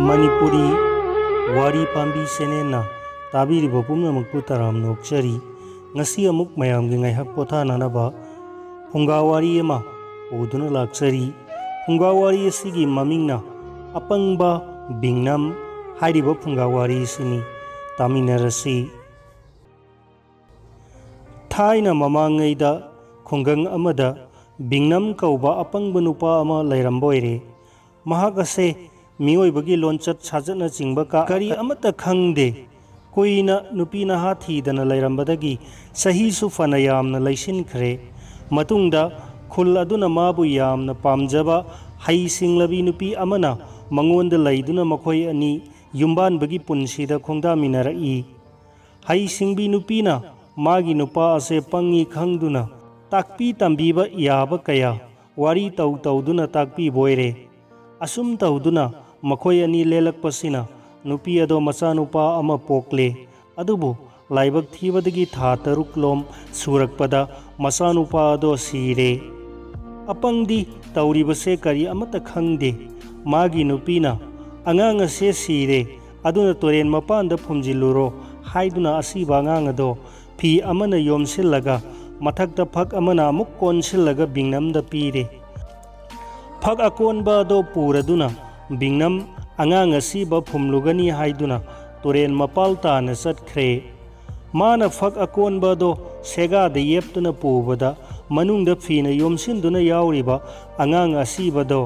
मणिपुरी वारी पांबी सेनेना ताबीरिबो पुमनमकपु तराम नोक्चरी ngasi amuk mayamgi ngaihak pothananaba phungawari ema uduna lakchari phungawari asigi mamingna apangba bingnam hairiba phungawari sini taminarasi thaina mamangaida khungang amada bingnam kauba apangba nupa ama lairamboire mahak ase miyoibagi lonchat sajana chingba ka kari amata khangde कोईना नुपी नहा थीदना लैरंबदगी सहीसु फना यामना लैसिनख्रे मतुंगदा खुल अदुना माबु यामना पामजबा हैसिंगलबी नुपी अमना मंगोंद लैदुना मखोय अनि युम्बानबगी पुनसीदा खोंदामिनरई हैसिंगबी नुपीना मागी नुपा असे पंगी खंगदुना ताकपी तंबीबा याबा कया वारी तौ तौदुना ताकपी बोयरे assume तौदुना मखोय अनि लेलकपसिना नुपी अदो मचानुपा अमा पोकले अदुबु लाइबक थीबदगी था तरुकलोम सुरकपदा मचानुपा अदो सीरे अपंगदी तौरीबसे करी अमत खंगदे मागी नुपीना अंगांग असे सीरे अदुना तोरेन मपानदा फुमजिलुरो हाइदुना असीबा अंगांग अदो फी अमना योमसिलगा मथक्ता फक अमना अमुक कोनसिलगा बिंगनमदा पीरे फक अकोनबा अदो पूरदुना बिंगनम अंगांग असीबा फुमलुगनी हाइदुना तोरेन मपाल ताना चटख्रे माना फक अकोनबदो सेगादा येप्तुना पुबदा मनुंगदा फीना योमसिनदुना यावरिबा अंगांग असीबदो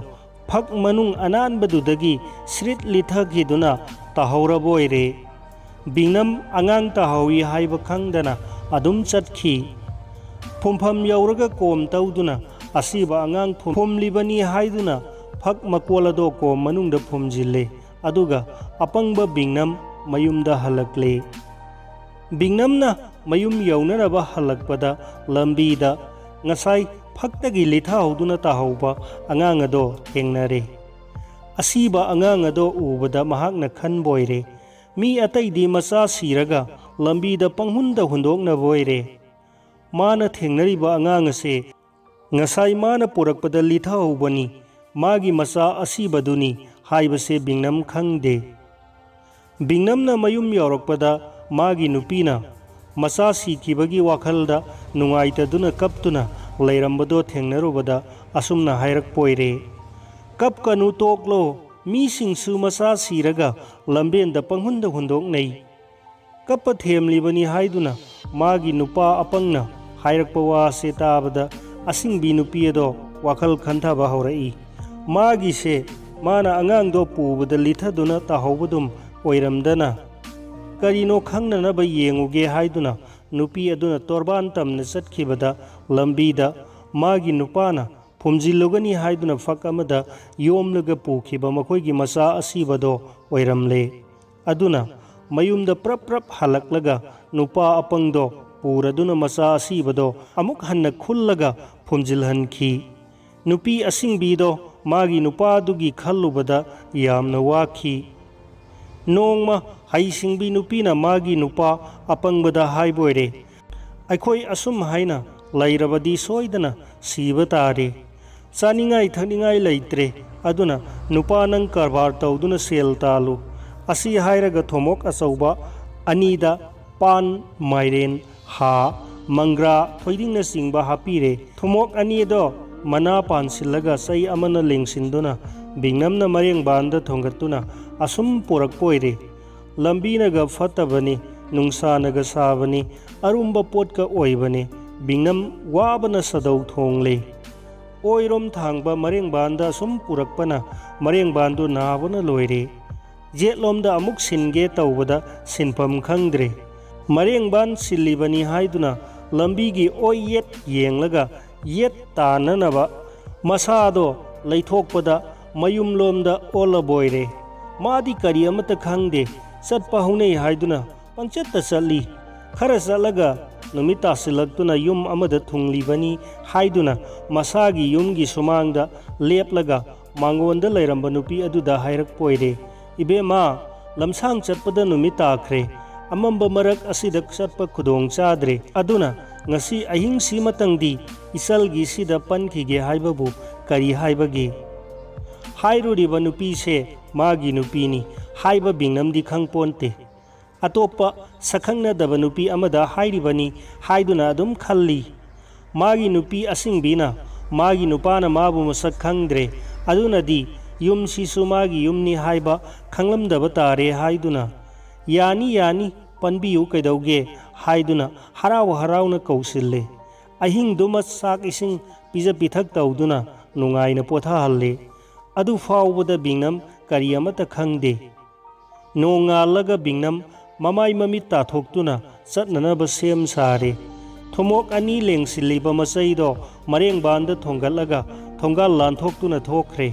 फक मनुंग अनानबदुदगी श्रित लिथगिदुना ताहौरबोयरे बिंगनम अंगांग ताहौई हाइबा खंगदना अदुम चटखी फुमफम यौरगा कोम तौदुना असीबा अंगांग फुमलिबनी हाइदुना फक मकोलदो को मनुंगदा फुमजिले अदुगा अपंगबा बिंगनम मयुमदा हलकले बिंगनमना मयुम यौनरबा हलकपदा लंबीदा ngасai फक्तगी लिथा हौदुना ताहौबा अंगांग अदो थेंगनरे असीबा अंगांग अदो उबदा महाकना खनबोयरे मी अतैदी मचा सीरगा लंबीदा पंगहुंदा हुंदोकना बोयरे माना थेंगनरिबा अंगांग असे ngасai माना पुरकपदा लिथा हौबनी मागी मचा असीबदुनी हाइबसे बिंगनम खंगदे बिंगनमना मयुम यौरकपदा मागी नुपीना मचा सीखिबगी वाखलदा नुंगाइतदुना कपतुना लैरंबदो थेंगनरुबदा असुमना हाइरकपोयरे कपकनु तोकलो मीसिंगसु मचा सीरगा लंबेंदा पंगहुंदा हुंदोकनै कप थेमलिबनी हाइदुना मागी नुपा अपंगना हाइरकपा वासे ताबदा असिंगबी नुपीदो वाखल खंथाबा हौरई मागी से माना अंगांग दो पुबदा लिथदुना ताहौबदुम ओइरमदना करिनो खंगननबा येंगुगे हाइदुना नुपी अदुना तोरबान तमना चटखिबदा लंबीदा मागी नुपाना फुमजिलुगनी हाइदुना फक अमदा योमलगा पुखिबा मखोइगी मचा असीबदो ओइरमले अदुना मयुमदा प्रप प्रप हलकलगा नुपा अपंगदो पूरदुना मचा असीबदो अमुक हन्ना खुल्लगा फुमजिलहनखी नुपी असिंगबीदो मागी नुपादुगी खल्लुबदा यामना वाखी नोंगमा हैसिंगबी नुपीना मागी नुपा अपंगबदा हाइबोयरे अखोई असुम हाइना लैरबदी सोइदना सीबा तारे चानिंगाई थनिंगाई लैत्रे अदुना नुपा नंग कारबार तौदुना सेल तालु असि हाइरगा थोमोक अचौबा अनीदा पान माइरेन हा मंग्रा थोइदिंगना सिंगबा हापीरे थोमोक अनीदो मना पानसिलगा सई अमना लेंसिंदुना बिंगनमना मरेंगबानदा थोंगतुना असुम पोरकपोयरे लंबीनगा फतबनी नुंसानगा साबनी अरुंबा पोटका ओइबनी बिंगनम वाबना सदौ थोंगले ओइरोम थांगबा मरेंगबानदा असुम पुरकपना मरेंगबानदु नाबना लोयरे जेटलोमदा अमुक सिनगे तौबदा सिनफम खंगद्रे मरेंगबान सिल्लिबनी हाइदुना लंबीगी ओइ येट येंगलगा येट ताननबा मसादो लैथोकपदा मयुमलोमदा ओलबोयरे मादी करी अमत खंगदे चटपा हौनै हाइदुना पंचत्ता चली खरा चलगा नुमित तासिलक्तुना युम अमदा थुंगलिबनी हाइदुना मसागी युमगी सुमांगदा लेपलगा मांगोंदा लैरंबा नुपी अदुदा हाइरकपोयरे इबेमा लमसांग चटपदा नुमित ताखरे अमंबा मरक असिदा चटपा खुदोंग चाद्रे अदुना ngasi ahing si matangdi isalgi sida pankhige haibabु करी हाइबगे हाइरुरिबा नुपीसे मागी नुपीनी हाइबा बिंगनमदी खंगपोन्ते अतोप्पा सखंगनदबा नुपी अमदा हाइरिबनी हाइदुना अदुम खल्ली मागी नुपी असिंगबीना मागी नुपाना माबु मसक खंगद्रे अदुनदी युमसिसु मागी युमनी हाइबा खंगलमदबा तारे हाइदुना यानी यानी पनबियु कैदौगे हाइदुना हराव हरावना कौसिल्ले अहिंगदुमा साक इसिंग पिजा पिथक तौदुना नुंगाइना पोथाहल्ले अदु फावबदा बिंगनम करी अमता खंगदे नोंगालगा बिंगनम ममाई ममित ताथोक्तुना चटननबा सेम सारे थोमोक अनी लेंसिल्लिबा मचैदो मरेंगबांदा थोंगलगा थोंगाल लांथोक्तुना थोखरे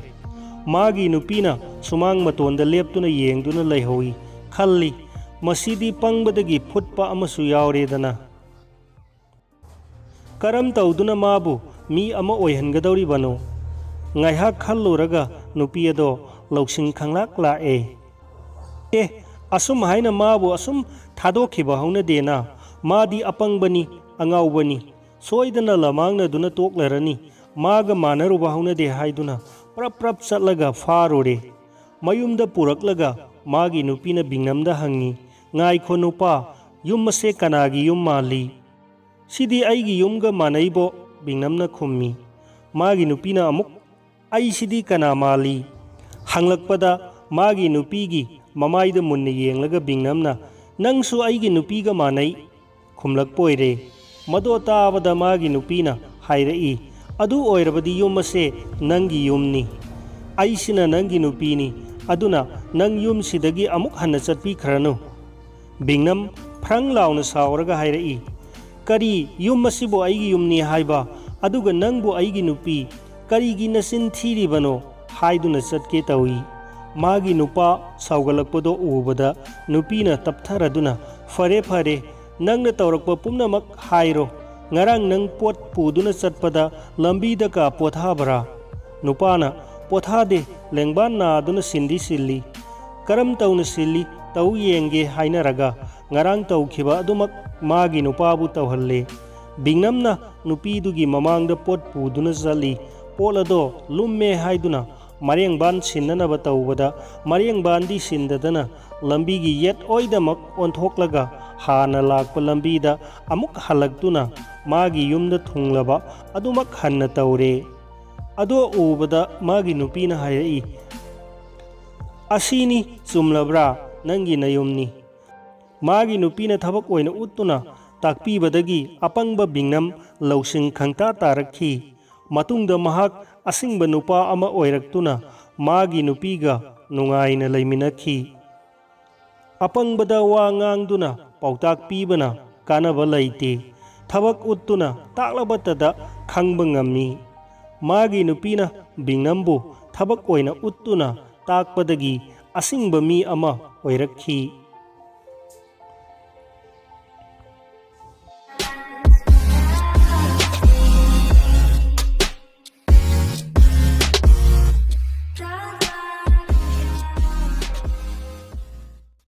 मागी नुपीना सुमांग मतोंदा लेप्तुना येंगदुना लैहोई खल्ली मसीदी पंगबदगी फुटपा अमसु यावरेदना करम तौदुना माबु मी अमा ओइहनगदौरिबनो ngaihak khalluraga nupi ado lawsing khanglak lae asum haina mabu asum thadokhiba hauna dena madi apangbani angaubani soidana lamangna duna toklarani maga manaruba hauna de haiduna prap chatlaga farore mayumda puraklaga magi nupina bingnamda hangi ngai khonupa yummase kanagi yum mali sidi aigi yumga manaibo bingnamna khummi magi nupina amuk अईसिदी कना माली हंगलकपदा मागी नुपीगी ममाइदा मुन्ना येंगलगा बिंगनमना नंगसु अईगी नुपीगा मानै खुमलकपोइरे मदो ताबदा मागी नुपीना हाइरई अदु ओइरबदी युमसे नंगी money अईसिना नंगी नुपीनी अदुना नंग युमसिदगी अमुक हन्ना चटपीखरनु बिंगनम फ्रंग लाउना सावरगा हाइरई करी युमसिबो अईगी युमनी हाइबा अदुगा नंगबो अईगी नुपी करीगी नसिन थीरिबनो हाइदुना चटके तौई मागी नुपा सावगलकपदो उबदा नुपीना तपथरदुना फरे फरे नंगना तौरकपा पुमनमक हाइरो ngarang nang pot puduna चटपदा लंबीदा का पोथाबरा नुपाना पोथादे लेंगबान नादुना सिंदी सिल्ली करम तौना सिल्ली तौ येंगे हाइनरगा ngarang तौखिबा अदुमक मागी नुपाबु तौहल्ले बिंगनमना नुपीदुगी ममांगदा पोट पुदुना चली पोलदो लुम्मे हाइदुना मरेंगबान सिन्ननबा तौबदा मरेंगबानदी सिंददना लंबीगी येट ओइदमक ओंथोक्लगा हाना लाकपा लंबीदा अमुक हलक्तुना मागी युमदा थुंगलबा अदुमक हन्ना तौरे अदो उबदा मागी नुपीना हाइरई असीनी चुमलब्रा नंगी नयुमनी मागी नुपीना थबक ओइना उत्तुना ताकपीबदगी अपंगबा बिंगनम लौसिंग खंगता तारखी मतुंगदा महक असिंगबा नुपा अमा ओइरक्तुना मागी नुपीगा नुंगाइना लैमिनखी अपंगबदा वा ngang पाउताक पीबना कानबा लैते थबक उत्तुना ताकलबतदा खंगबा ngami मागी नुपीना बिंगनमबु थबक ओइना उत्तुना ताकपदगी असिंगबा मी अमा ओइरक्खी।